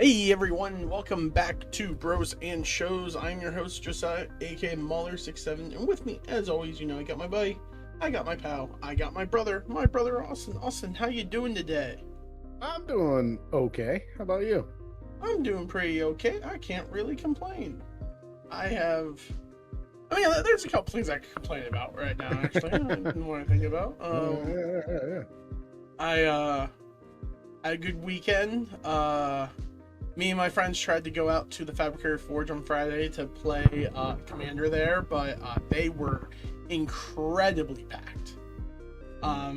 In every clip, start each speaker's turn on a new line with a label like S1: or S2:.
S1: Hey everyone, welcome back to Bros and Shows. I'm your host Josiah, aka Mauler67, and with me, as always, I got my buddy, I got my pal, I got my brother Austin. Austin, how you doing today?
S2: I'm doing okay. How about you?
S1: I'm doing pretty okay. I can't really complain. I have, there's a couple things I can complain about right now. Actually, I didn't want to think about.
S2: Yeah.
S1: I had a good weekend. Me and my friends tried to go out to the Fabricator Forge on Friday to play Commander there, but they were incredibly packed.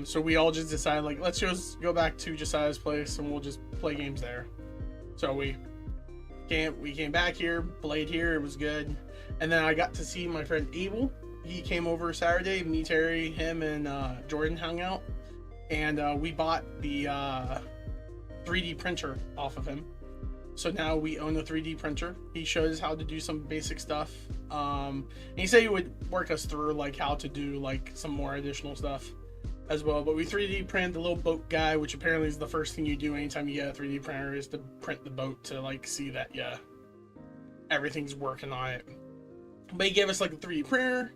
S1: So we all just decided, like, let's just go back to Josiah's place and we'll just play games there. So we came back here, played here, it was good. And then I got to see my friend Abel. He came over Saturday, me, Terry, him, and Jordan hung out. And we bought the 3D printer off of him. So now we own a 3D printer. He showed us how to do some basic stuff. And he said he would work us through like how to do like some more additional stuff as well. But we 3D printed the little boat guy, which apparently is the first thing you do anytime you get a 3D printer, is to print the boat to like see that everything's working on it. But he gave us like a 3D printer.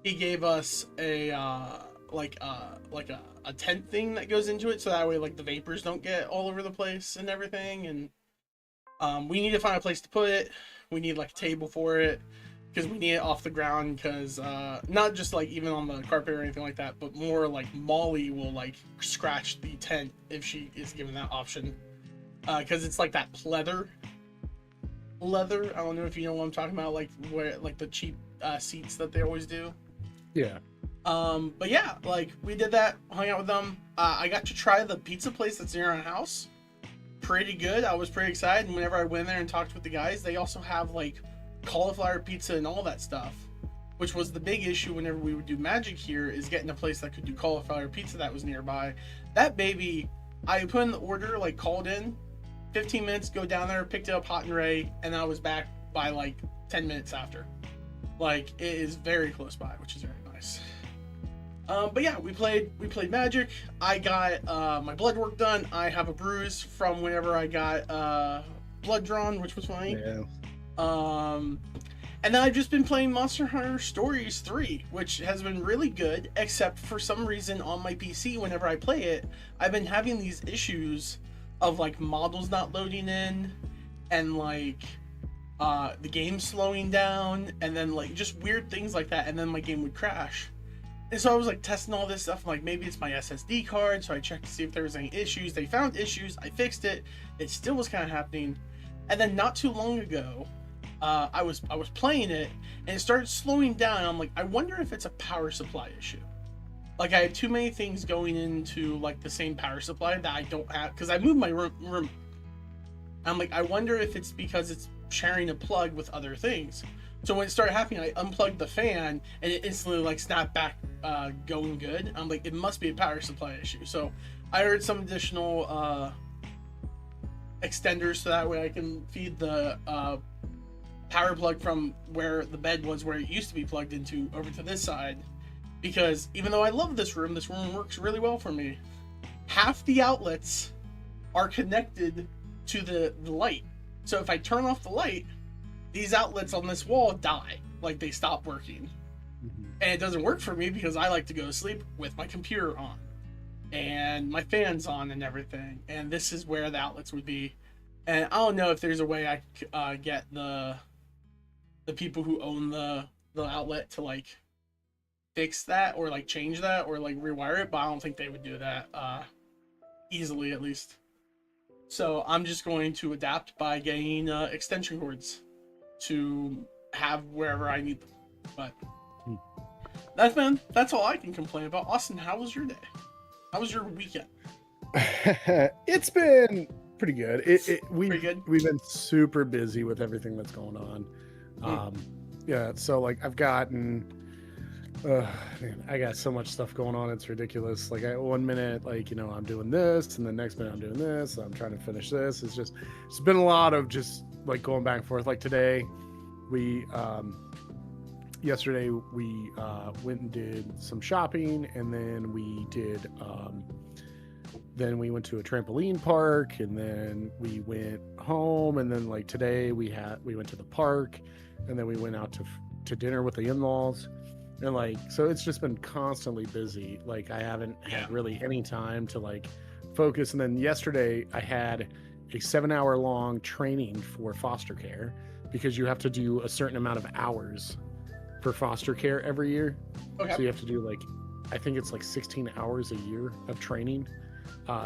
S1: He gave us a a tent thing that goes into it, so that way like the vapors don't get all over the place and everything. And we need to find a place to put it. We need like a table for it because we need it off the ground, because not just like even on the carpet or anything like that, but more like Molly will like scratch the tent if she is given that option, because it's like that leather. I don't know if you know what I'm talking about, like where like the cheap seats that they always do.
S2: Yeah.
S1: But yeah, like we did that, hung out with them. I got to try the pizza place that's near our house. Pretty good. I was pretty excited. And whenever I went there and talked with the guys, they also have like cauliflower pizza and all that stuff, which was the big issue whenever we would do Magic here, is getting a place that could do cauliflower pizza that was nearby. That baby, I put in the order, like called in, 15 minutes, go down there, picked it up hot and ready, and I was back by like 10 minutes after. Like, it is very close by, which is very nice. But yeah, we played Magic. I got my blood work done. I have a bruise from whenever I got blood drawn, which was funny.
S2: Yeah.
S1: And then I've just been playing Monster Hunter Stories 3, which has been really good, except for some reason on my PC, whenever I play it, I've been having these issues of like models not loading in, and like the game slowing down, and then like just weird things like that, and then my game would crash. And so I was like testing all this stuff. I'm like, maybe it's my SSD card. So I checked to see if there was any issues. They found issues. I fixed it. It still was kind of happening. And then not too long ago, I was playing it and it started slowing down. I'm like, I wonder if it's a power supply issue. Like I had too many things going into like the same power supply that I don't have, because I moved my room. I'm like, I wonder if it's because it's sharing a plug with other things. So when it started happening, I unplugged the fan and it instantly like snapped back going good. I'm like, it must be a power supply issue. So I ordered some additional extenders so that way I can feed the power plug from where the bed was, where it used to be plugged into, over to this side. Because even though I love this room works really well for me. Half the outlets are connected to the light. So if I turn off the light, these outlets on this wall die, like they stop working.
S2: Mm-hmm.
S1: And it doesn't work for me because I like to go to sleep with my computer on and my fans on and everything, and this is where the outlets would be. And I don't know if there's a way I could get the people who own the outlet to like fix that, or like change that, or like rewire it, but I don't think they would do that easily, at least. So I'm just going to adapt by getting extension cords to have wherever I need them. But that's all I can complain about. Austin, how was your day? How was your weekend?
S2: It's been pretty good.
S1: Pretty good?
S2: We've been super busy with everything that's going on. Yeah, so like I've gotten man, I got so much stuff going on, it's ridiculous. Like one minute, like, I'm doing this, and the next minute I'm doing this, I'm trying to finish this. It's been a lot of just like going back and forth. Like today, yesterday we went and did some shopping, and then we did then we went to a trampoline park, and then we went home, and then like today we went to the park, and then we went out to dinner with the in-laws, and like so it's just been constantly busy. Like I haven't had really any time to like focus. And then yesterday I had a 7-hour long training for foster care, because you have to do a certain amount of hours for foster care every year. So you have to do like, I think it's like 16 hours a year of training.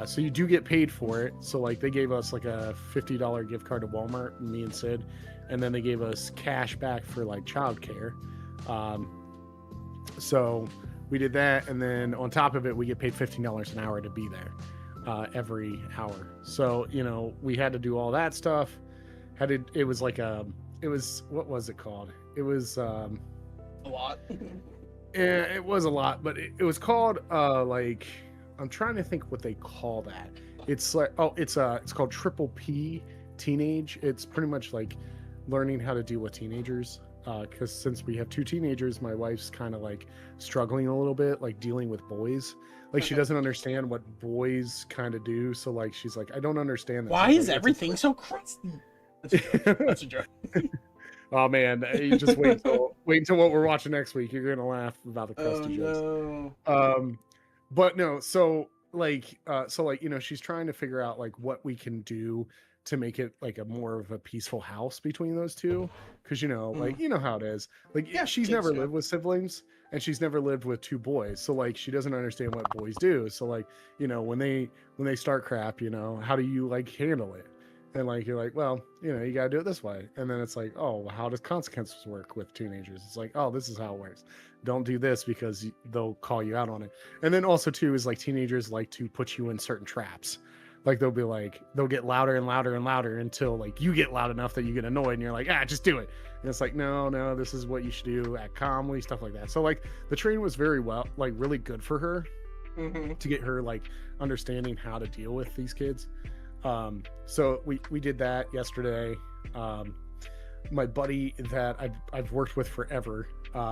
S2: So you do get paid for it. So like they gave us like a $50 gift card to Walmart, me and Sid, and then they gave us cash back for like childcare. So we did that, and then on top of it, we get paid $15 an hour to be there every hour. So you know, we had to do all that stuff. It was like what was it called? It was
S1: a lot.
S2: Yeah, it was a lot, but it was called like, I'm trying to think what they call that. It's like, it's called Triple P Teenage. It's pretty much like learning how to deal with teenagers. Because since we have 2 teenagers, my wife's kind of like struggling a little bit, like dealing with boys. Like she doesn't understand what boys kind of do. So like she's like, I don't understand this.
S1: Why is everything so crusty? That's a joke.
S2: Oh man, you just wait until what we're watching next week. You're gonna laugh about the crusty jokes.
S1: No.
S2: But no, so like you know, she's trying to figure out like what we can do to make it like a more of a peaceful house between those two, because you know, like you know how it is. Like she's never lived with siblings, and she's never lived with 2 boys, so like she doesn't understand what boys do. So like, you know, when they start crap, you know, how do you like handle it? And like you're like, well, you know, you gotta do it this way. And then it's like, oh, how does consequences work with teenagers? It's like, oh, this is how it works. Don't do this because they'll call you out on it. And then also too is like teenagers like to put you in certain traps. Like they'll get louder and louder and louder until like you get loud enough that you get annoyed, and you're like, just do it. And it's like, no, this is what you should do, act calmly, stuff like that. So like the training was really good for her to get her like understanding how to deal with these kids. So we did that yesterday. My buddy that I've worked with forever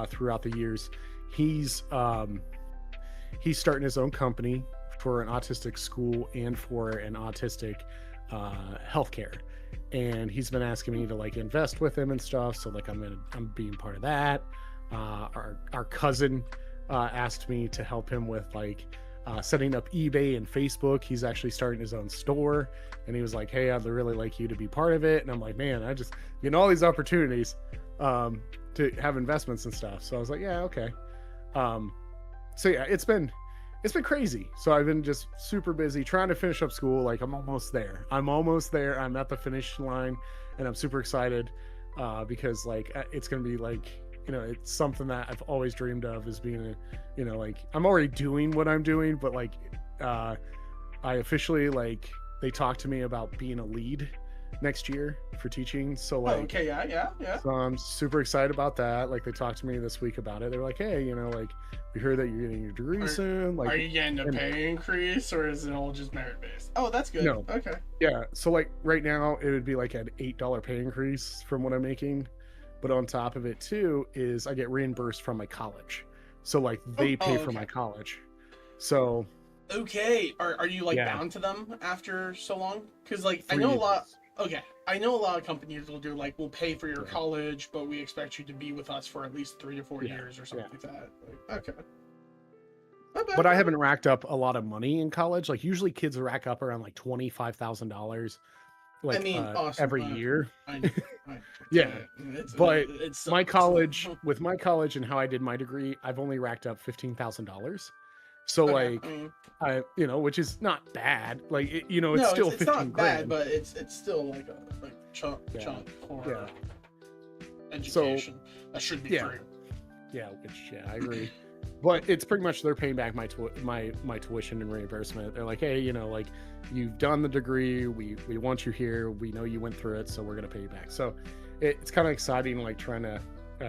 S2: throughout the years, he's starting his own company for an autistic school and for an autistic healthcare, and he's been asking me to like invest with him and stuff. So like I'm being part of that. Our cousin asked me to help him with like setting up eBay and Facebook. He's actually starting his own store, and he was like, hey, I'd really like you to be part of it. And I'm like, man, I just getting all these opportunities to have investments and stuff. So I was like, yeah, okay. So yeah, it's been crazy. So I've been just super busy trying to finish up school. Like I'm almost there. I'm at the finish line, and I'm super excited because like it's gonna be like, you know, it's something that I've always dreamed of, is being a, you know, like I'm already doing what I'm doing, but like I officially, like they talked to me about being a lead next year for teaching. So like,
S1: okay, yeah.
S2: So I'm super excited about that. Like they talked to me this week about it. They're like, hey, you know, like we heard that you're getting your degree soon. Like,
S1: are you getting a pay increase, or is it all just merit based? Oh, that's good.
S2: No.
S1: Okay.
S2: Yeah. So like right now it would be like an $8 pay increase from what I'm making. But on top of it too is I get reimbursed from my college. So like they pay for my college. So
S1: okay, are you like bound to them after so long? Because like I know a lot of companies will do like, we'll pay for your college, but we expect you to be with us for at least 3 to 4 years or something like that. Like, okay.
S2: But I haven't racked up a lot of money in college. Like usually kids rack up around like $25,000 like awesome. Every year. Yeah, but my college with my college and how I did my degree, I've only racked up $15,000. So like I, you know, which is not bad. Like it, you know, it's still
S1: it's
S2: 15
S1: not
S2: grand.
S1: bad, but it's still like a chunk for education. That should be free.
S2: Yeah, which I agree. But it's pretty much they're paying back my tuition and reimbursement. They're like, hey, you know, like you've done the degree, we want you here, we know you went through it, so we're gonna pay you back. So it's kind of exciting, like trying to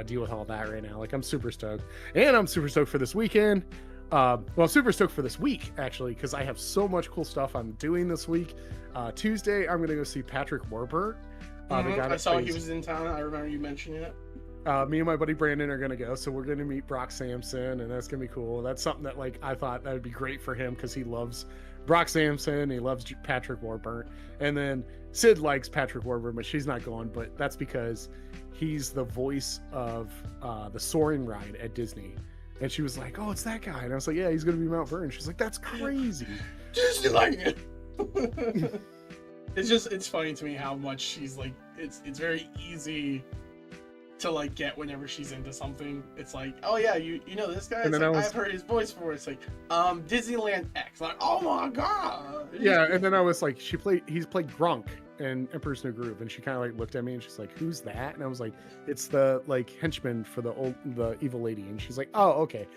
S2: deal with all that right now. Like I'm super stoked, and I'm super stoked for this weekend. Well, I'm super stoked for this week actually, because I have so much cool stuff I'm doing this week. Tuesday I'm gonna go see Patrick Warburton. The guy
S1: I saw he was in town. I remember you mentioning it.
S2: Me and my buddy Brandon are gonna go, so we're gonna meet Brock Sampson, and that's gonna be cool. That's something that like I thought that would be great for him because he loves Brock Sampson, he loves Patrick Warburton, and then Sid likes Patrick Warburton, but she's not going. But that's because he's the voice of the Soaring ride at Disney, and she was like, "Oh, it's that guy," and I was like, "Yeah, he's gonna be Mount Vernon." She's like, "That's crazy."
S1: Disney like it. It's funny to me how much she's like. It's very easy to like get whenever she's into something. It's like, oh yeah, you know this guy. Like, I've heard his voice before. It's like Disneyland X. Like, oh my god.
S2: Yeah, and then I was like, he's played Grunk in Emperor's New Groove, and she kind of like looked at me and she's like, "Who's that?" And I was like, "It's the like henchman for the evil lady." And she's like, "Oh, okay."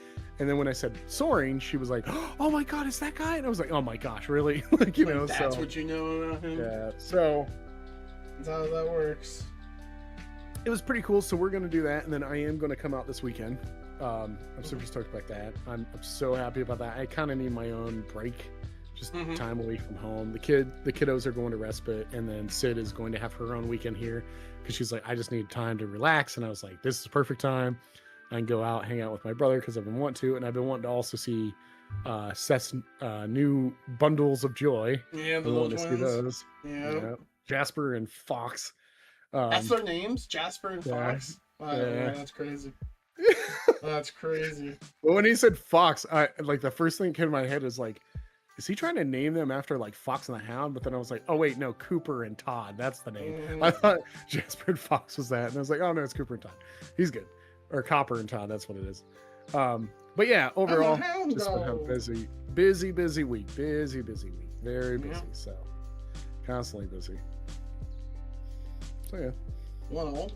S2: And then when I said Soaring, she was like, "Oh my god, is that guy?" And I was like, "Oh my gosh, really?" Like, you know,
S1: that's what you know about him.
S2: Yeah, so
S1: that's how that works.
S2: It was pretty cool. So we're gonna do that, and then I am gonna come out this weekend. I'm super stoked about that. I'm so happy about that. I kind of need my own break, just time away from home. The kiddos are going to respite, and then Sid is going to have her own weekend here because she's like, I just need time to relax. And I was like, this is the perfect time. I can go out, hang out with my brother because I've been wanting to, and I've been wanting to also see Seth's new Bundles of Joy.
S1: Yeah, the little twins.
S2: Those.
S1: Yeah.
S2: Jasper and Fox.
S1: That's their names, Jasper and Fox. Wow, yeah, that's crazy. That's crazy.
S2: Well, when he said Fox, I like the first thing that came to my head is like, is he trying to name them after like Fox and the Hound? But then I was like, oh wait, no, Cooper and Todd. That's the name. I thought Jasper and Fox was that, and I was like, oh no, it's Cooper and Todd. He's good, or Copper and Todd. That's what it is. But yeah, overall, just been a busy week, busy week, very busy. So constantly busy. So yeah.
S1: Well,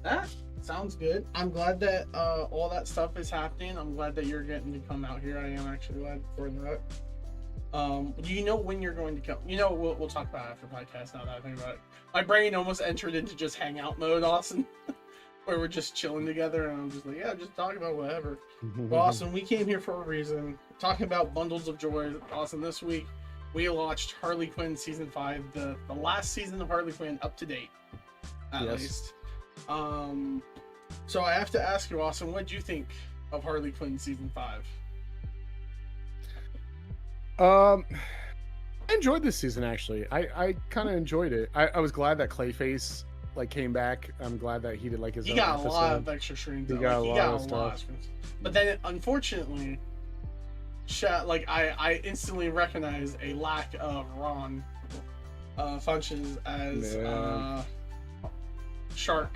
S1: that sounds good. I'm glad that all that stuff is happening. I'm glad that you're getting to come out here. I am actually glad for that. Do you know when you're going to come? You know, we'll talk about it after podcast. Now that I think about it, my brain almost entered into just hangout mode, Austin, where we're just chilling together, and I'm just like, yeah, just talking about whatever. Well, Austin, we came here for a reason. Talking about Bundles of Joy, Austin. This week, we watched Harley Quinn season 5, the last season of Harley Quinn up to date, at least. So I have to ask you, Austin, what do you think of Harley Quinn season 5?
S2: I enjoyed this season actually. I kind of enjoyed it. I was glad that Clayface like came back. I'm glad that he did like his own
S1: got
S2: episode.
S1: A lot of extra screens.
S2: He got a lot of stuff.
S1: But then unfortunately, like I instantly recognized a lack of Ron functions as Shark,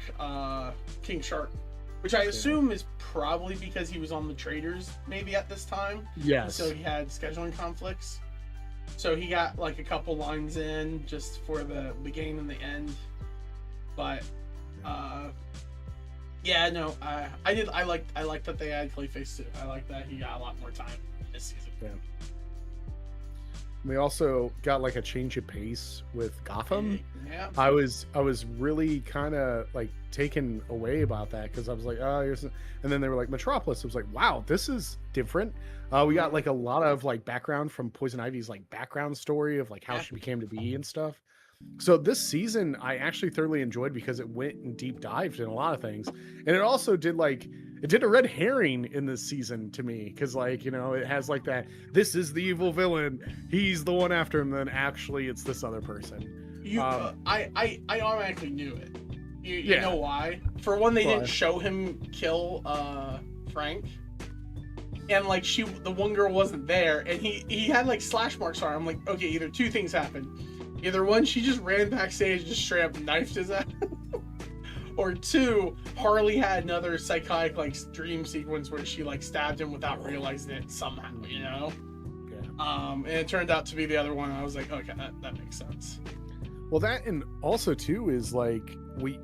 S1: King Shark, which I assume is probably because he was on the Traders maybe at this time.
S2: Yes.
S1: So he had scheduling conflicts. So he got like a couple lines in just for the beginning and the end. But yeah, no, I like that they had Clayface too. I like that he got a lot more time this season.
S2: Yeah. We also got like a change of pace with Gotham.
S1: Yeah.
S2: I was really kind of like taken away about that because I was like, oh, and then they were like Metropolis. I was like, wow, this is different. We got like a lot of like background from Poison Ivy's like background story of like how she became to be and stuff. So this season I actually thoroughly enjoyed because it went and deep dived in a lot of things, and it also did a red herring in this season to me because like, you know, it has like that this is the evil villain, he's the one after him, then actually it's this other person.
S1: I automatically knew it. You know why? For one, they didn't show him kill Frank, and like the one girl wasn't there, and he had like slash marks on her. I'm like, okay, either two things happened. Either one, she just ran backstage and just straight up knifed his ass. Or two, Harley had another psychotic like dream sequence where she like stabbed him without realizing it somehow, you know? Yeah. And it turned out to be the other one. I was like, okay, that makes sense.
S2: Well, that, and also too is like we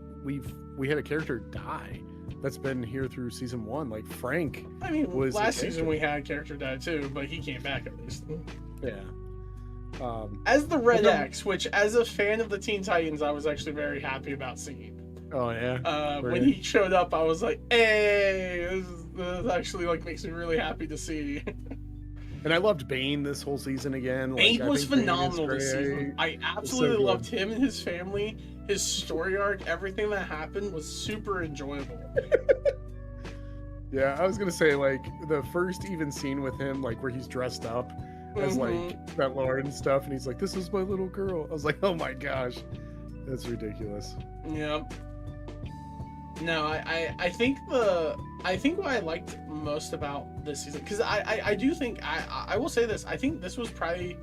S2: had a character die that's been here through season 1. Like Frank.
S1: I mean, was last season we had a character die too, but he came back at least.
S2: Yeah.
S1: As the Red X, which as a fan of the Teen Titans, I was actually very happy about seeing.
S2: Oh yeah.
S1: When he showed up, I was like, "Hey, this actually like makes me really happy to see."
S2: And I loved Bane this whole season again.
S1: Bane
S2: I
S1: was
S2: think Bane is
S1: phenomenal this
S2: great.
S1: season. I
S2: It's so
S1: absolutely loved
S2: good.
S1: him and his family. His story arc, everything that happened was super enjoyable.
S2: Yeah, I was gonna say, like, the first even scene with him, like, where he's dressed up as like that Lord and stuff, and he's like, "This is my little girl." I was like, "Oh my gosh, that's ridiculous."
S1: Yep. No, I think what I liked most about this season, because I do think I will say this, I think this was probably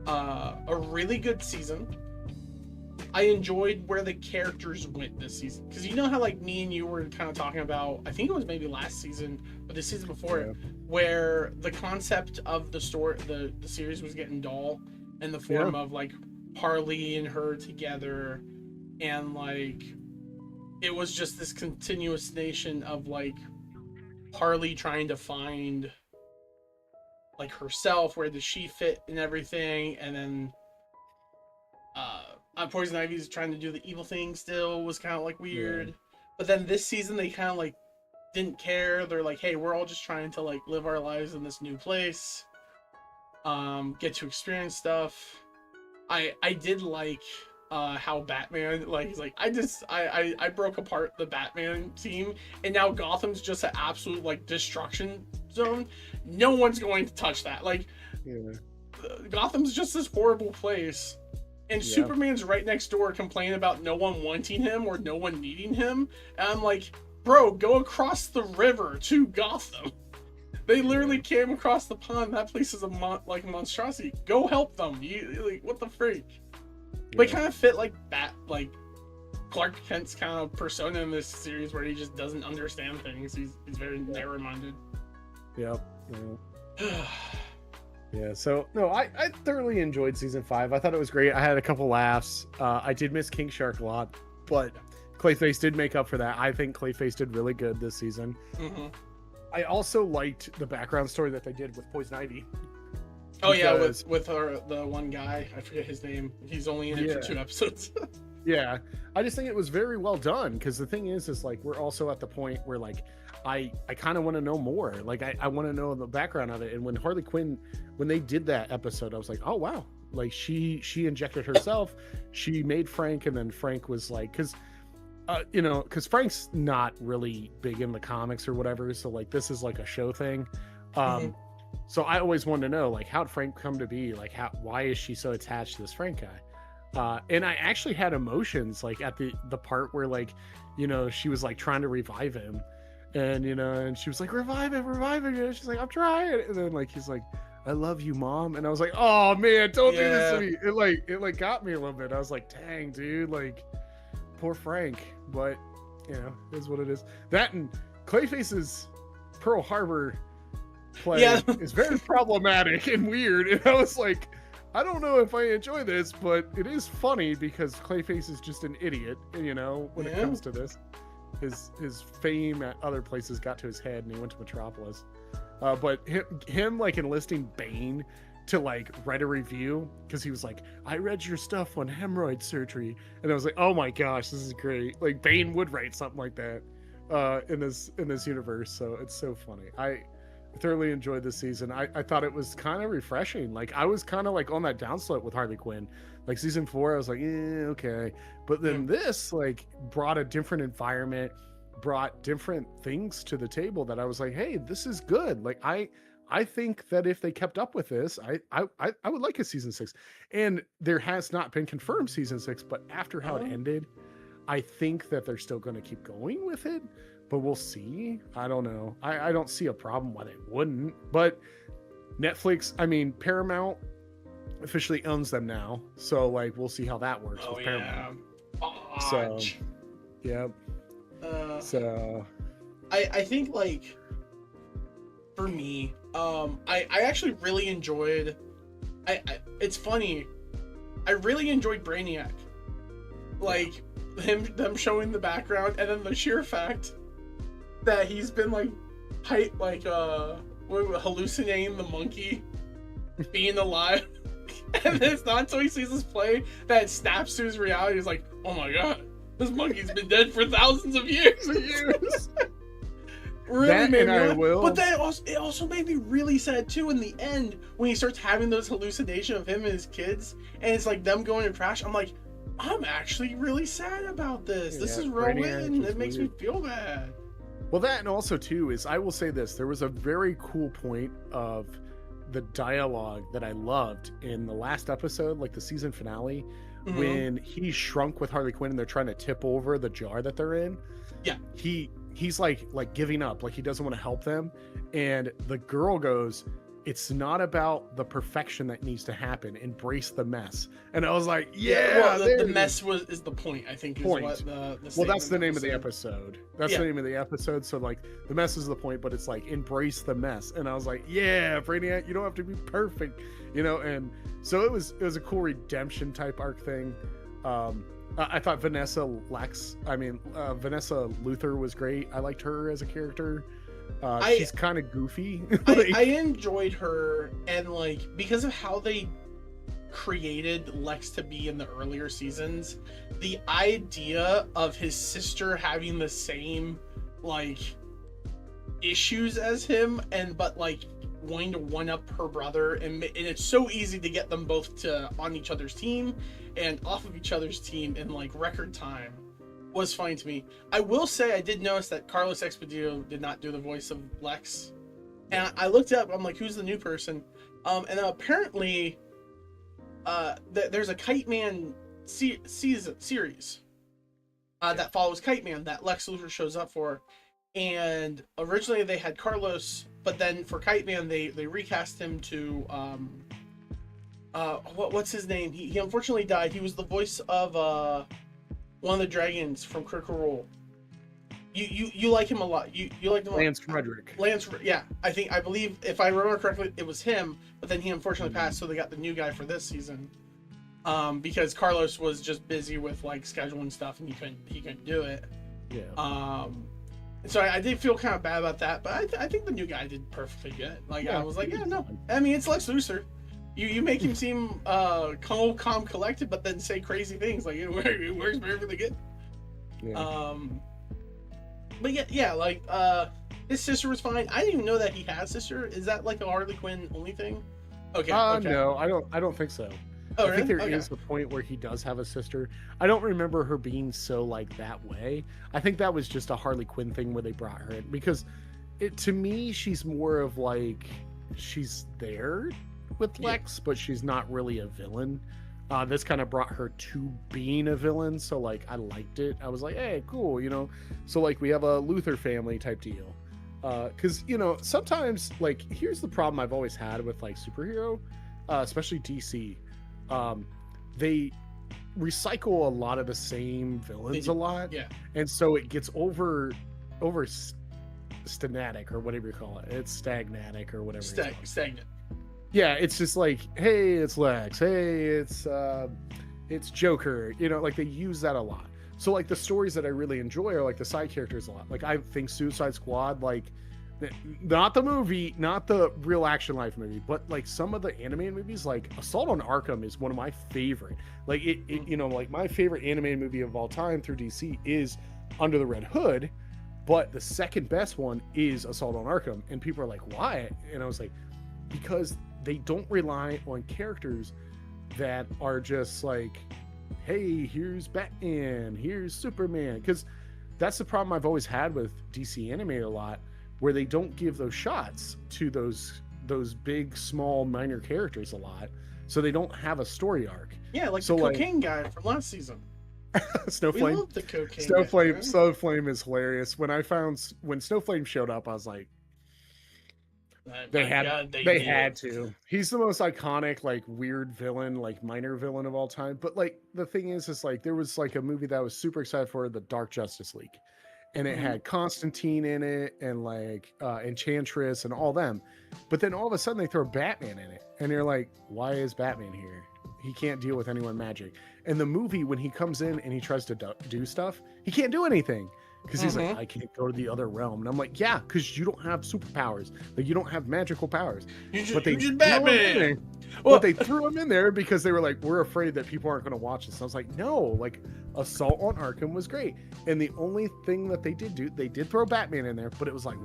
S1: a really good season. I enjoyed where the characters went this season, because you know how like me and you were kind of talking about, I think it was maybe last season or the season before,
S2: Yeah.
S1: where the concept of the story, the series was getting dull in the form of like Harley and her together, and like it was just this continuous nation of like Harley trying to find like herself, where does she fit in everything, and then Poison Ivy's trying to do the evil thing still was kind of like weird. But then this season they kind of like didn't care. They're like, hey, we're all just trying to like live our lives in this new place, get to experience stuff. I did like how Batman, like, he's like, I broke apart the Batman team, and now Gotham's just an absolute like destruction zone. No one's going to touch that. Like, Gotham's just this horrible place, and Superman's right next door complaining about no one wanting him or no one needing him. And I'm like, bro, go across the river to Gotham. They literally came across the pond. That place is a monstrosity. Go help them. You like, what the freak? They kind of fit like Clark Kent's kind of persona in this series, where he just doesn't understand things. He's very narrow-minded.
S2: Yep. Yeah, so no, I thoroughly enjoyed season 5. I thought it was great. I had a couple laughs. I did miss King Shark a lot, but Clayface did make up for that. I think Clayface did really good this season. I also liked the background story that they did with Poison Ivy.
S1: Oh yeah, with her, the one guy, I forget his name. He's only in it for 2 episodes.
S2: Yeah, I just think it was very well done, because the thing is like, we're also at the point where like I kind of want to know more. Like I want to know the background of it. And when Harley Quinn, when they did that episode, I was like, oh wow, like she injected herself, she made Frank, and then Frank was like, because Frank's not really big in the comics or whatever, so like this is like a show thing. So I always wanted to know, like, how'd Frank come to be? Like, why is she so attached to this Frank guy? And I actually had emotions, like, at the part where, like, she was, like, trying to revive him. And, and she was like, revive him. And she's like, I'm trying. And then, like, he's like, I love you, Mom. And I was like, oh, man, don't do this to me. It, like, got me a little bit. I was like, dang, dude, like, poor Frank. But, it is what it is. That and Clayface's Pearl Harbor play is very problematic and weird, and I was like, I don't know if I enjoy this, but it is funny because Clayface is just an idiot, when it comes to this. His fame at other places got to his head, and he went to Metropolis. But him like enlisting Bane to like write a review, because he was like, I read your stuff on hemorrhoid surgery, and I was like, oh my gosh, this is great. Like, Bane would write something like that in this universe, so it's so funny. I thoroughly enjoyed this season. I thought it was kind of refreshing. Like, I was kind of like on that downslope with Harley Quinn. Like, season 4, I was like, okay. But then this like brought a different environment, brought different things to the table that I was like, hey, this is good. Like, I think that if they kept up with this, I would like a season 6. And there has not been confirmed season 6, but after how it ended, I think that they're still going to keep going with it. But we'll see. I don't know. I don't see a problem why they wouldn't. But Netflix, I mean, Paramount officially owns them now. So, like, we'll see how that works with Paramount. So, yeah. So,
S1: I think, like, for me, I actually really enjoyed. It's funny. I really enjoyed Brainiac. Like, them showing the background, and then the sheer fact that he's been like hallucinating the monkey being alive, and then it's not until he sees this play that it snaps to his reality. He's like, oh my god, this monkey's been dead for thousands of years. really
S2: That
S1: made
S2: and
S1: me
S2: I
S1: laugh.
S2: will.
S1: But then it also made me really sad too in the end when he starts having those hallucinations of him and his kids, and it's like them going to crash. I'm like, I'm actually really sad about this. This
S2: Yeah,
S1: is real
S2: Brainiac
S1: weird.
S2: was
S1: It makes
S2: weird.
S1: me feel bad.
S2: Well, that and also too is I will say this: there was a very cool point of the dialogue that I loved in the last episode, like the season finale,
S1: Mhm.
S2: when he shrunk with Harley Quinn and they're trying to tip over the jar that they're in.
S1: Yeah.
S2: He's like giving up, like he doesn't want to help them, and the girl goes, "It's not about the perfection that needs to happen. Embrace the mess." And I was like, "Yeah,
S1: well,
S2: there
S1: the
S2: it
S1: mess is the point. I think
S2: Point.
S1: is what the
S2: Well, that's
S1: statement
S2: the name
S1: was
S2: of the
S1: saying.
S2: episode. That's
S1: Yeah.
S2: the name of the episode. So like the mess is the point, but it's like embrace the mess. And I was like, yeah, Brainiac, you don't have to be perfect, you know. And so it was a cool redemption type arc thing. I thought Vanessa Luther was great. I liked her as a character. She's kind of goofy.
S1: I enjoyed her, and like because of how they created Lex to be in the earlier seasons, the idea of his sister having the same like issues as him, but like wanting to one up her brother, and it's so easy to get them both to on each other's team and off of each other's team in like record time, was funny to me. I will say I did notice that Carlos Expedito did not do the voice of Lex, and I looked up. I'm like, who's the new person? And apparently, there's a Kite Man series that follows Kite Man that Lex Luthor shows up for, and originally they had Carlos, but then for Kite Man they recast him to what's his name? He unfortunately died. He was the voice of one of the dragons from Critical Role. You like him a lot. You like him.
S2: Lance Frederick.
S1: Yeah. I believe if I remember correctly, it was him. But then he unfortunately passed, so they got the new guy for this season. Because Carlos was just busy with like scheduling stuff, and he couldn't do it.
S2: Yeah.
S1: So I did feel kind of bad about that, but I think the new guy did perfectly good. Like
S2: Yeah,
S1: I was like,
S2: he
S1: yeah,
S2: did
S1: no.
S2: fine.
S1: I mean, it's Lex Luthor. You make him seem calm, collected, but then say crazy things. Like it works perfectly good.
S2: Yeah.
S1: But yeah, like his sister was fine. I didn't even know that he had a sister. Is that like a Harley Quinn only thing? Okay. Okay.
S2: No, I don't think so.
S1: Oh,
S2: I think there
S1: really?
S2: is the point where he does have a sister. I don't remember her being so like that way. I think that was just a Harley Quinn thing where they brought her in, because to me she's more of like she's there with Lex, but she's not really a villain. This kind of brought her to being a villain, so like I liked it. I was like, hey, cool, you know. So like we have a Luthor family type deal. Because you know sometimes like here's the problem I've always had with like superhero, especially DC. They recycle a lot of the same villains a lot,
S1: Yeah.
S2: and so it gets over stagnatic or whatever you call it. It's stagnatic or whatever.
S1: Stagnant.
S2: Yeah, it's just like, hey, it's Lex. Hey, it's Joker. You know, like they use that a lot. So like the stories that I really enjoy are like the side characters a lot. Like I think Suicide Squad, like not the movie, not the real action life movie, but like some of the animated movies, like Assault on Arkham is one of my favorite. Like it you know, like my favorite animated movie of all time through DC is Under the Red Hood, but the second best one is Assault on Arkham. And people are like, why? And I was like, because they don't rely on characters that are just like, hey, here's Batman, here's Superman. Because that's the problem I've always had with DC animated a lot, where they don't give those shots to those big, small, minor characters a lot, so they don't have a story arc.
S1: Yeah, like
S2: So,
S1: the
S2: like-
S1: cocaine guy from last season. We
S2: Snowflame.
S1: love the cocaine.
S2: Snowflame.
S1: guy.
S2: Snowflame is hilarious. When Snowflame showed up, I was like, they
S1: My
S2: had
S1: God,
S2: they
S1: did.
S2: had to. He's the most iconic, like weird villain, like minor villain of all time. But like the thing is like there was like a movie that I was super excited for, the Dark Justice League, and it
S1: Mhm.
S2: had Constantine in it and like Enchantress and all them. But then all of a sudden they throw Batman in it, and you're like, why is Batman here? He can't deal with anyone magic. And the movie, when he comes in and he tries to do stuff, he can't do anything because he's like, I can't go to the other realm, and I'm like, yeah, because you don't have superpowers, like you don't have magical powers.
S1: But they just Batman.
S2: But they threw him in there because they were like, we're afraid that people aren't going to watch this. And I was like, no, like Assault on Arkham was great, and the only thing that they did throw Batman in there, but it was like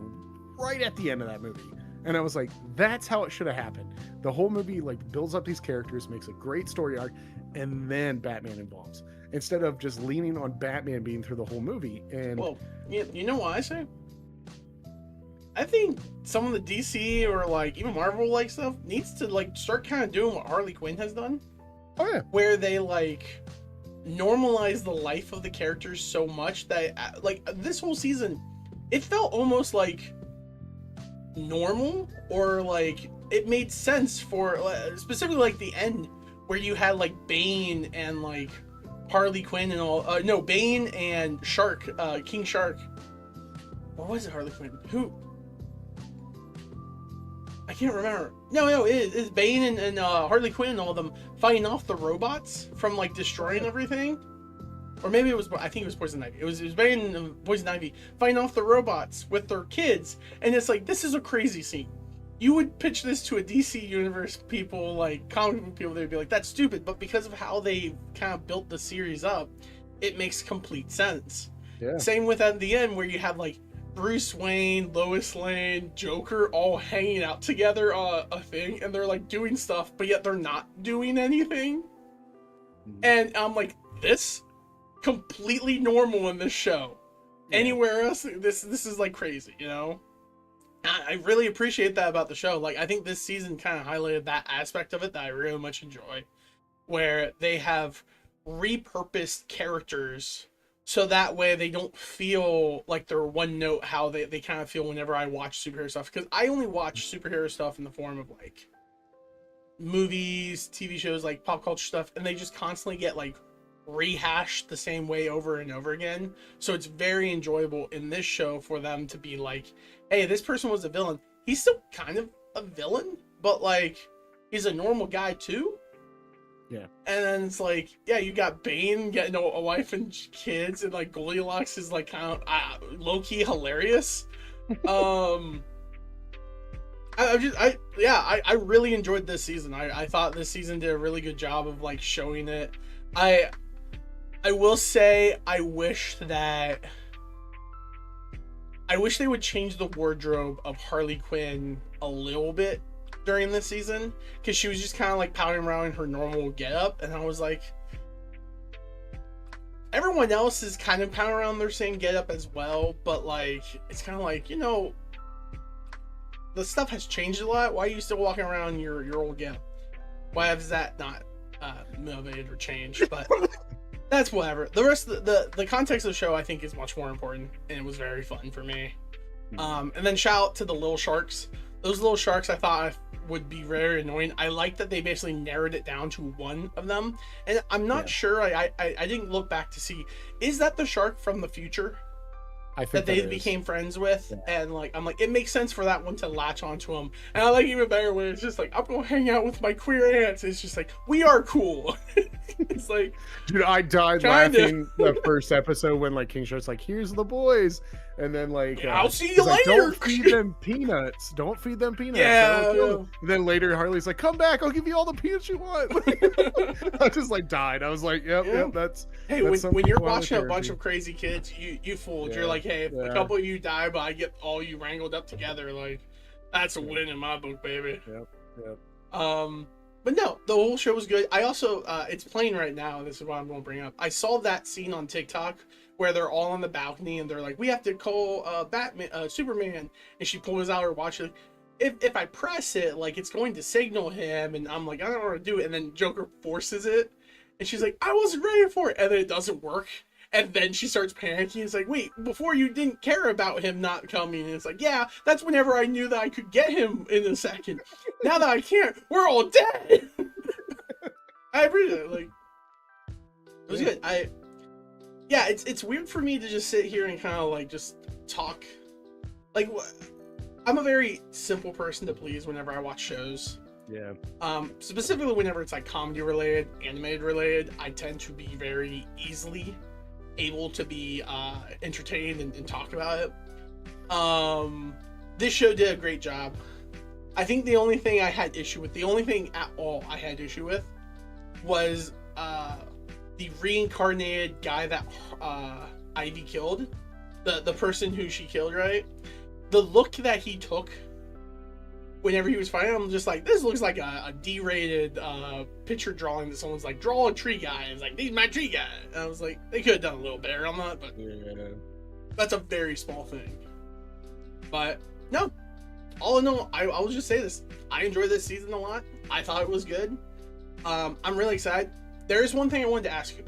S2: right at the end of that movie. And I was like, that's how it should have happened. The whole movie like builds up these characters, makes a great story arc, and then Batman involves, instead of just leaning on Batman being through the whole movie. And
S1: well, you know what I say? I think some of the DC or like even Marvel like stuff needs to like start kind of doing what Harley Quinn has done.
S2: Oh yeah.
S1: Where they like normalize the life of the characters so much that like this whole season, it felt almost like normal, or like it made sense for specifically like the end where you had like Bane and like Harley Quinn and all Bane and Shark, King Shark, or was it Harley Quinn? Who? I can't remember. No, it's Bane and Harley Quinn and all of them fighting off the robots from like destroying everything. Or maybe it was, I think it was Poison Ivy. It was Bane and Poison Ivy fighting off the robots with their kids. And it's like, this is a crazy scene. You would pitch this to a DC Universe people, like comic book people, they'd be like, that's stupid. But because of how they kind of built the series up, it makes complete sense.
S2: Yeah.
S1: Same with at the end where you have like Bruce Wayne, Lois Lane, Joker all hanging out together on a thing. And they're like doing stuff, but yet they're not doing anything. And I'm like, this completely normal in this show. Yeah. Anywhere else, this is like crazy, you know? I really appreciate that about the show. Like, I think this season kind of highlighted that aspect of it that I really much enjoy, where they have repurposed characters so that way they don't feel like they're one note how they kind of feel whenever I watch superhero stuff. Because I only watch superhero stuff in the form of like movies, TV shows, like pop culture stuff, and they just constantly get like rehashed the same way over and over again. So it's very enjoyable in this show for them to be like, hey, this person was a villain. He's still kind of a villain, but like he's a normal guy too.
S2: Yeah.
S1: And then it's like, yeah, you got Bane getting a wife and kids, and like Goldilocks is like kind of low-key hilarious. I really enjoyed this season. I thought this season did a really good job of like showing it. I will say I wish they would change the wardrobe of Harley Quinn a little bit during this season, because she was just kind of like pouting around in her normal getup, and I was like, everyone else is kind of pouting around their same getup as well, but like it's kind of like, you know, the stuff has changed a lot. Why are you still walking around your old getup? Why has that not motivated or changed? But that's whatever. The rest of the context of the show I think is much more important, and it was very fun for me. And then shout out to the little sharks. Those little sharks I thought would be very annoying. I like that they basically narrowed it down to one of them, and I'm not sure. I didn't look back to see, is that the shark from the future
S2: I think
S1: that they became friends with? And like I'm like, it makes sense for that one to latch onto him. And I like even better when it's just like, I'm gonna hang out with my queer aunts. It's just like, we are cool. It's like,
S2: dude, I died laughing the first episode when like King Shark's like, here's the boys, and then like
S1: I'll see you
S2: like,
S1: later.
S2: don't feed them peanuts. Don't feed them peanuts.
S1: Yeah.
S2: And then later Harley's like, come back, I'll give you all the peanuts you want. I just like died. I was like, yep, that's
S1: hey,
S2: that's
S1: when you're watching a bunch of crazy kids, you fooled.
S2: Yeah.
S1: You're like, hey, if a couple of you die, but I get all you wrangled up together, like that's a win in my book, baby.
S2: Yep.
S1: But no, the whole show was good. I also, it's playing right now. This is what I'm going to bring up. I saw that scene on TikTok where they're all on the balcony and they're like, we have to call Superman. And she pulls out her watch. Like, if I press it, like it's going to signal him. And I'm like, I don't want to do it. And then Joker forces it. And she's like, I wasn't ready for it. And then it doesn't work. And then she starts panicking. It's like, wait, before you didn't care about him not coming. And it's like, yeah, that's whenever I knew that I could get him in a second. Now that I can't, we're all dead. I appreciate it. Like, it was good. It's weird for me to just sit here and kind of like just talk. Like, I'm a very simple person to please whenever I watch shows.
S2: Yeah.
S1: Specifically whenever it's like comedy related, animated related, I tend to be very easily able to be entertained and talk about it. This show did a great job. I think the only thing at all I had issue with was the reincarnated guy that Ivy killed, the person who she killed, right? The look that he took whenever he was fighting, I'm just like, this looks like a D-rated picture drawing that someone's like, draw a tree guy. It's like, he's my tree guy. And I was like, they could have done a little better on that, but that's a very small thing. But no, all in all, I will just say this: I enjoyed this season a lot. I thought it was good. I'm really excited. There is one thing I wanted to ask you.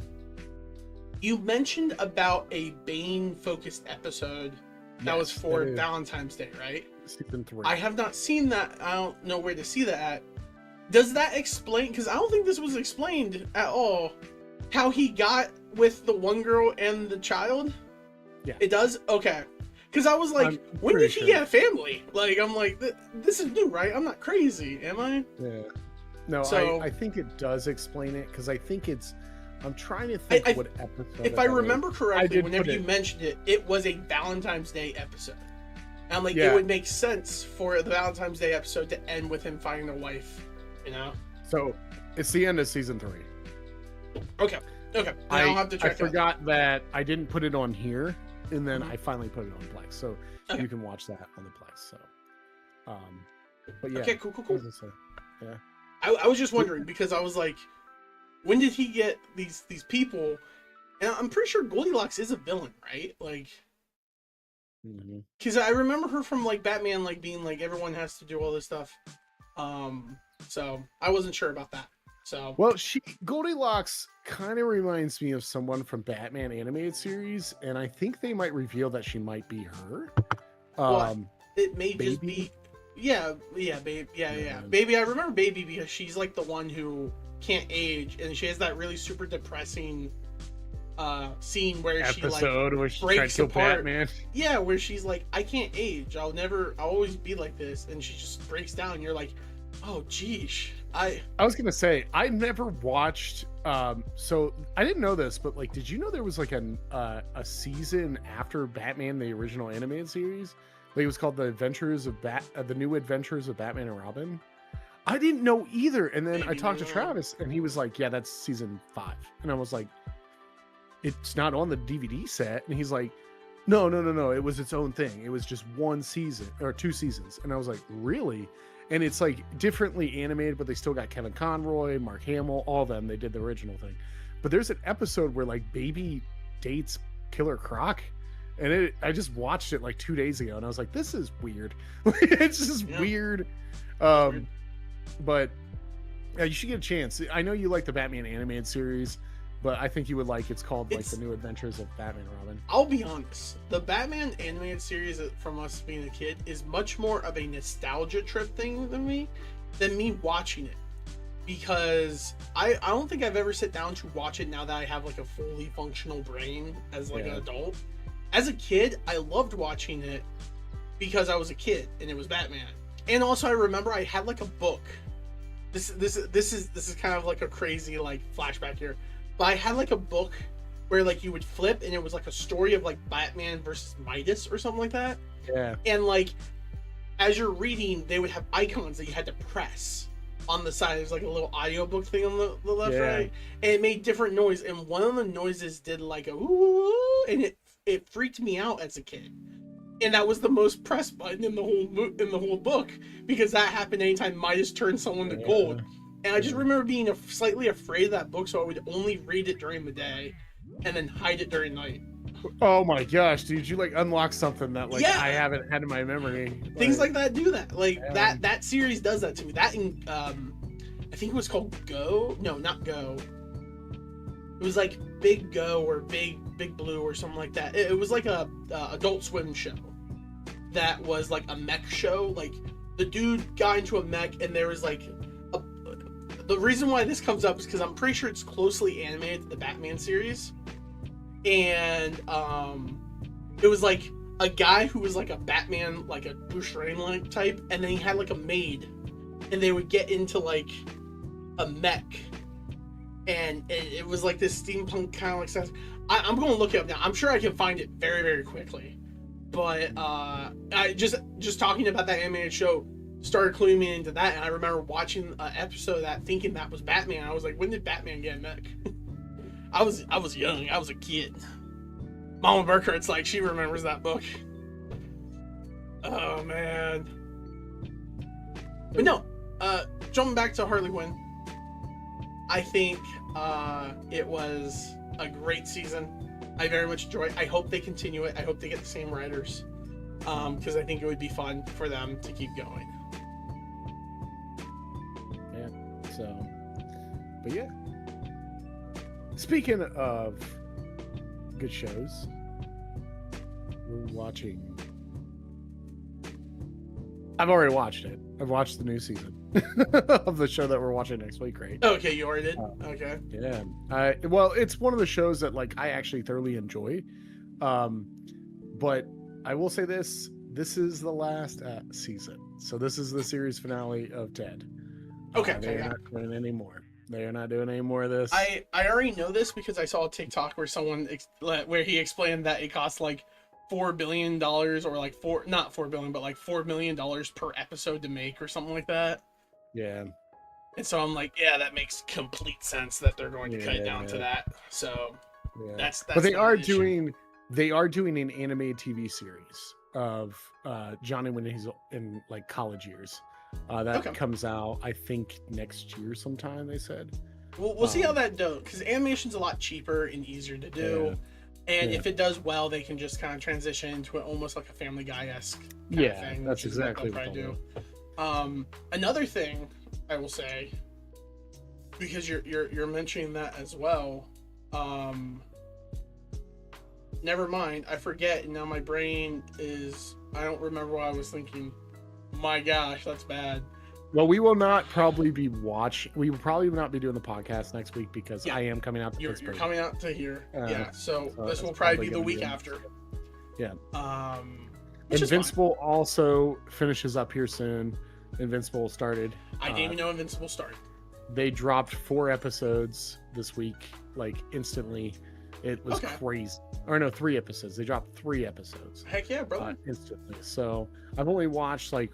S1: You mentioned about a Bane-focused episode that was for Valentine's Day, right?
S2: Season 3.
S1: I have not seen that. I don't know where to see that at. Does that explain? Because I don't think this was explained at all. How he got with the one girl and the child?
S2: Yeah.
S1: It does? Okay. Because I was like, when did he get a family? Like, I'm like, this is new, right? I'm not crazy, am I?
S2: Yeah. No, so, I think it does explain it, because I think it's... I'm trying to think what episode...
S1: If I remember correctly, whenever you mentioned it, it was a Valentine's Day episode. And I'm like, it would make sense for the Valentine's Day episode to end with him finding a wife, you know?
S2: So, it's the end of season 3.
S1: Okay. I'll have to check
S2: I forgot that I didn't put it on here, and then I finally put it on Plex, so you can watch that on the Plex. So, but yeah.
S1: Okay, cool.
S2: Yeah.
S1: I was just wondering, because I was like, when did he get these people? And I'm pretty sure Goldilocks is a villain, right? Like, because I remember her from like Batman, like being like, everyone has to do all this stuff. So I wasn't sure about that. So
S2: well, Goldilocks kind of reminds me of someone from Batman animated series, and I think they might reveal that she might be her.
S1: It may just be, baby, baby. I remember Baby because she's like the one who can't age, and she has that really super depressing scene where she breaks apart. Batman. Yeah, where she's like, I can't age. I'll always be like this, and she just breaks down. And you're like, oh, geesh. I
S2: was gonna say, I never watched. So I didn't know this, but like, did you know there was like a season after Batman, the original animated series? Like, it was called the New Adventures of Batman and Robin. I didn't know either, and then I talked to Travis, and he was like, "Yeah, that's season 5," and I was like, "It's not on the DVD set," and he's like, "No, it was its own thing. It was just one season or 2 seasons," and I was like, "Really?" And it's like differently animated, but they still got Kevin Conroy, Mark Hamill, all of them. They did the original thing. But there's an episode where like Baby dates Killer Croc, and I just watched it like 2 days ago, and I was like, this is weird. It's just weird. But yeah, you should get a chance. I know you like the Batman animated series, but I think you would like, it's called like the New Adventures of Batman and Robin.
S1: I'll be honest, the Batman animated series from us being a kid is much more of a nostalgia trip thing than me watching it, because I don't think I've ever sat down to watch it now that I have like a fully functional brain as like an adult. As a kid, I loved watching it because I was a kid and it was Batman. And also I remember I had like a book. This is kind of like a crazy like flashback here. But I had like a book where like you would flip and it was like a story of like Batman versus Midas or something like that.
S2: Yeah.
S1: And like as you're reading, they would have icons that you had to press on the side. There's like a little audiobook thing on the left, right, and it made different noise. And one of the noises did like a ooh, and it freaked me out as a kid. And that was the most pressed button in the whole book, because that happened anytime Midas turned someone to gold. And I just remember being slightly afraid of that book, so I would only read it during the day and then hide it during night.
S2: Oh my gosh, dude, you like unlock something that like I haven't had in my memory.
S1: Things like that do that. Like that series does that to me. That in I think it was called Go. No, not Go. It was like Big Go or Big Blue or something like that. It was like a Adult Swim show that was like a mech show. Like the dude got into a mech, and there was like the reason why this comes up is because I'm pretty sure it's closely animated to the Batman series. And it was like a guy who was like a Batman, like a Bruce Wayne-like type, and then he had like a maid, and they would get into like a mech, and it was like this steampunk kind of like stuff. I'm going to look it up now. I'm sure I can find it very, very quickly. But I just talking about that animated show started cluing me into that, and I remember watching an episode of that thinking that was Batman. I was like, when did Batman get a mech? I was young. I was a kid. Mama Burkhart's like, she remembers that book. Oh man. But no, jumping back to Harley Quinn, I think it was a great season. I very much enjoy it. I hope they continue it. I hope they get the same writers, because I think it would be fun for them to keep going.
S2: Yeah. So, but yeah. Speaking of good shows, we're watching. I've already watched it. I've watched the new season of the show that we're watching next week, right?
S1: Okay, you already did? Okay.
S2: Yeah. Well, it's one of the shows that like I actually thoroughly enjoy. But I will say this is the last season. So this is the series finale of Ted.
S1: Okay.
S2: They're not doing any more. They are not doing any more of this.
S1: I already know this because I saw a TikTok where where he explained that it costs like $4 billion or like not $4 billion, but like $4 million per episode to make or something like that.
S2: Yeah.
S1: And so I'm like, yeah, that makes complete sense that they're going to cut it down to that. So that's
S2: but they are doing an animated TV series of Johnny when he's in like college years. That comes out, I think, next year sometime, they said.
S1: We'll see how that goes, because animation's a lot cheaper and easier to do. And if it does well, they can just kind of transition into almost like a Family Guy-esque kind of thing.
S2: That's exactly
S1: what they'll do. Another thing I will say, because you're mentioning that as well, never mind, I forget, and now my brain is, I don't remember what I was thinking. My gosh, that's bad.
S2: Well, we will not probably be we will probably not be doing the podcast next week because I am coming out to Pittsburgh.
S1: You're coming out to here. So this will probably be the week after.
S2: Yeah.
S1: Invincible
S2: also finishes up here soon. Invincible started.
S1: I didn't even know Invincible started.
S2: They dropped 4 episodes this week, like instantly. It was crazy. Or no, 3 episodes. They dropped 3 episodes.
S1: Heck yeah, brother.
S2: Instantly. So I've only watched like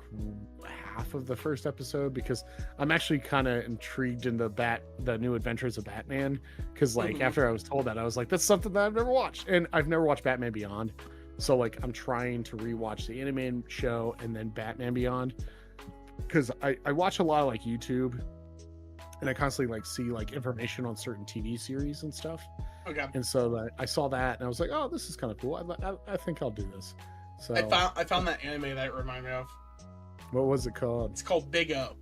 S2: half of the first episode because I'm actually kind of intrigued in the new adventures of Batman. Because like after I was told that, I was like, that's something that I've never watched. And I've never watched Batman Beyond. So like I'm trying to rewatch the animated show and then Batman Beyond. Because I watch a lot of like YouTube. And I constantly like see like information on certain TV series and stuff.
S1: Okay.
S2: And so I saw that and I was like, oh, this is kind of cool. I think I'll do this. So
S1: I found that anime that it reminded me of.
S2: What was it called?
S1: It's called Big O.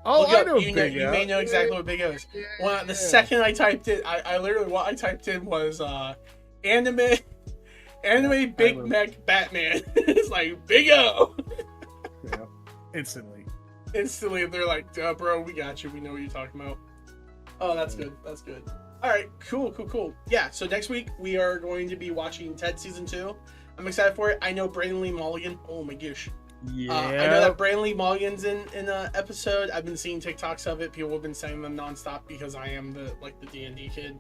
S2: I know Big O.
S1: You may know exactly what Big O is. Well, the second I typed it, I literally what I typed in was anime Big Mech Batman. It's like Big O.
S2: Yeah. Instantly,
S1: they're like, duh, bro, we got you. We know what you're talking about. Oh, that's good. That's good. All right, cool. Yeah, so next week we are going to be watching Ted Season 2. I'm excited for it. I know Brandon Lee Mulligan. Oh my gosh.
S2: Yeah.
S1: I know that Brandon Lee Mulligan's in an episode. I've been seeing TikToks of it. People have been sending them nonstop because I am the D&D kid.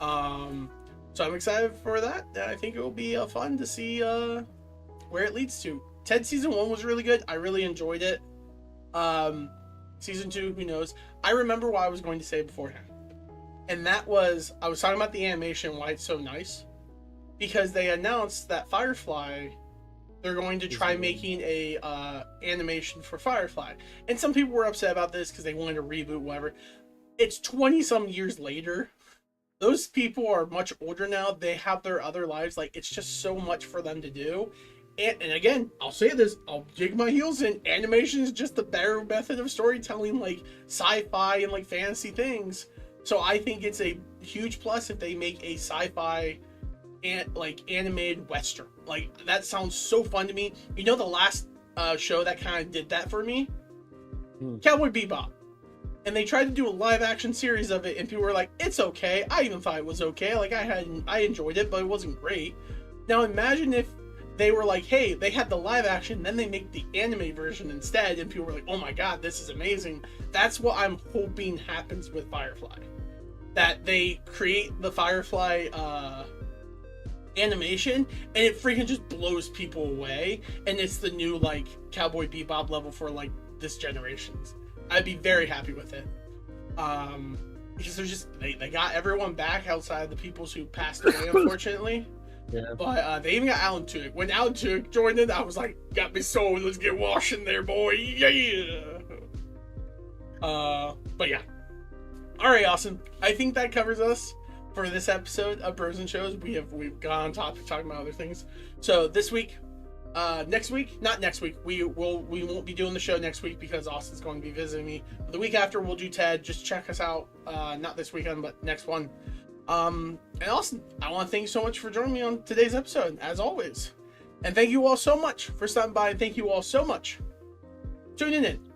S1: So I'm excited for that. I think it will be fun to see where it leads to. Ted Season 1 was really good. I really enjoyed it. Season 2, who knows? I remember what I was going to say beforehand. And that was, I was talking about the animation, why it's so nice. Because they announced that Firefly, they're going to try making a animation for Firefly. And some people were upset about this because they wanted to reboot, whatever. It's 20-some years later. Those people are much older now. They have their other lives. Like, it's just so much for them to do. And again, I'll say this, I'll dig my heels in. Animation is just the better method of storytelling, like sci-fi and like fantasy things. So I think it's a huge plus if they make a sci-fi and like animated Western. Like that sounds so fun to me. You know, the last show that kind of did that for me? Cowboy Bebop. And they tried to do a live action series of it and people were like, it's okay. I even thought it was okay. Like I enjoyed it, but it wasn't great. Now imagine if they were like, hey, they had the live action, then they make the anime version instead, and people were like, oh my god, this is amazing. That's what I'm hoping happens with Firefly. That they create the Firefly animation, and it freaking just blows people away, and it's the new, like, Cowboy Bebop level for, like, this generation's. I'd be very happy with it. Because they're just, they got everyone back outside of the peoples who passed away, unfortunately.
S2: Yeah.
S1: But they even got Alan Tudyk. When Alan Tudyk joined in, I was like, got me sold, let's get washing there, boy. Yeah. But yeah. Alright, awesome. I think that covers us for this episode of Bros and Shows. We've gone on topic talking about other things. So this week, next week, not next week, we won't be doing the show next week because Austin's going to be visiting me. But the week after we'll do Ted. Just check us out. Not this weekend, but next one. And Austin, I want to thank you so much for joining me on today's episode, as always. And thank you all so much for stopping by, and thank you all so much for tuning in